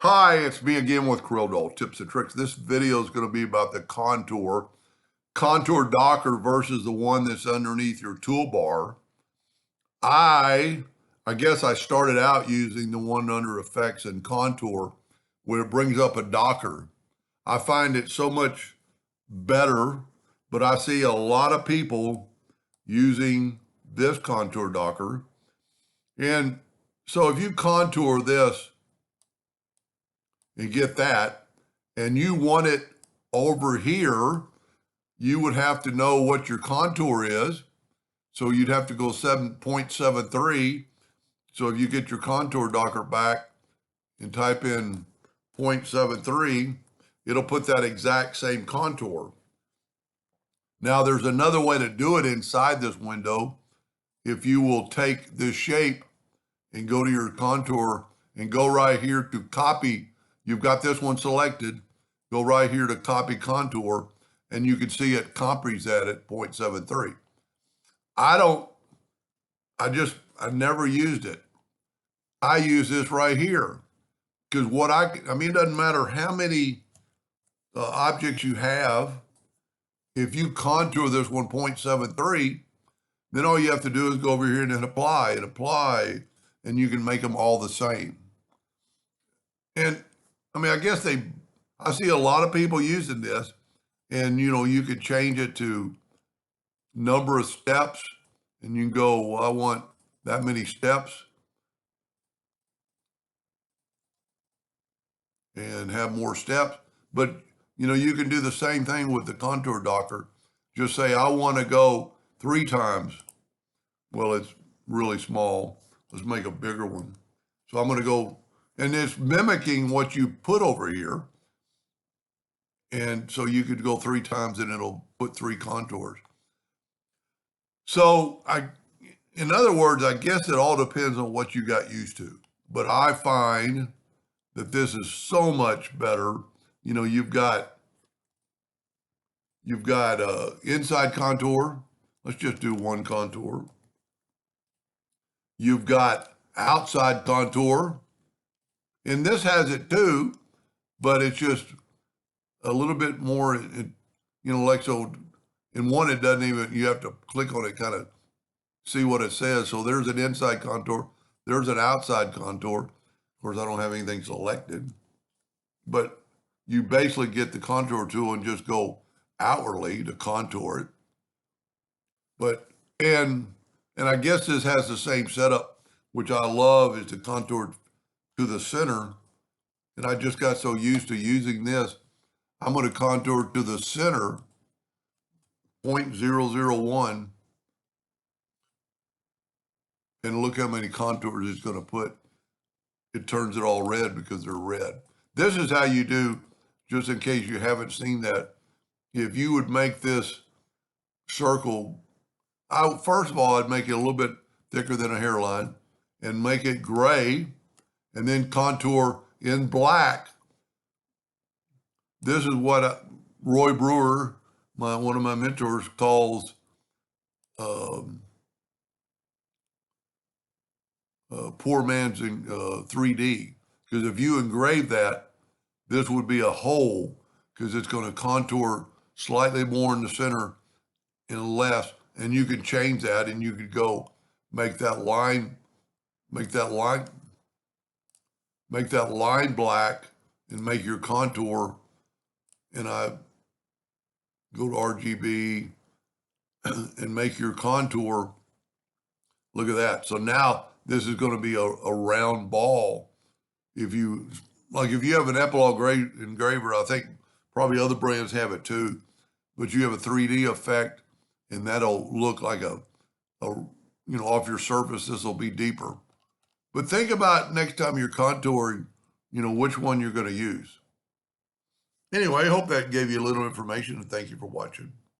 Hi, it's me again with Corel tips and tricks. This video is going to be about the contour Docker versus the one that's underneath your toolbar. I guess I started out using the one under effects and contour when it brings up a Docker. I find it so much better, but I see a lot of people using this contour Docker. And so if you contour this and get that, and you want it over here, you would have to know what your contour is. So you'd have to go 7.73. So if you get your contour Docker back and type in 0.73, it'll put that exact same contour. Now there's another way to do it inside this window. If you will take this shape and go to your contour and go right here to copy, you've got this one selected, go right here to copy contour, and you can see it copies that at 0.73. I never used it. I use this right here because it doesn't matter how many objects you have. If you contour this 1.73, then all you have to do is go over here and then apply, and you can make them all the same. And I see a lot of people using this, and you could change it to number of steps, and you can go, well, I want that many steps, and have more steps. But you can do the same thing with the contour Docker. Just say, I want to go 3 times. Well, it's really small. Let's make a bigger one. So I'm going to go, and it's mimicking what you put over here. And so you could go 3 times and it'll put 3 contours. So in other words, I guess it all depends on what you got used to. But I find that this is so much better. You've got inside contour. Let's just do one contour. You've got outside contour, and this has it too, but it's just a little bit more, like so. In one, it doesn't even, you have to click on it, kind of see what it says. So there's an inside contour, there's an outside contour. Of course, I don't have anything selected, but you basically get the contour tool and just go outwardly to contour it. But, and I guess this has the same setup, which I love, is to contour to the center. And I just got so used to using this. I'm going to contour to the center, 0.001, and look how many contours it's going to put. It turns it all red because they're red. This is how you do, just in case you haven't seen that. If you would make this circle, first of all, I'd make it a little bit thicker than a hairline and make it gray, and then contour in black. This is what Roy Brewer, one of my mentors, calls poor man's 3D. Because if you engrave that, this would be a hole, because it's going to contour slightly more in the center and less. And you can change that, and you could go make that line black, and make your contour. And I go to RGB and make your contour. Look at that. So now this is going to be a round ball. If you have an Epilogue engraver, I think probably other brands have it too, but you have a 3D effect, and that'll look like off your surface, this will be deeper. But think about next time you're contouring, which one you're going to use. Anyway, I hope that gave you a little information, and thank you for watching.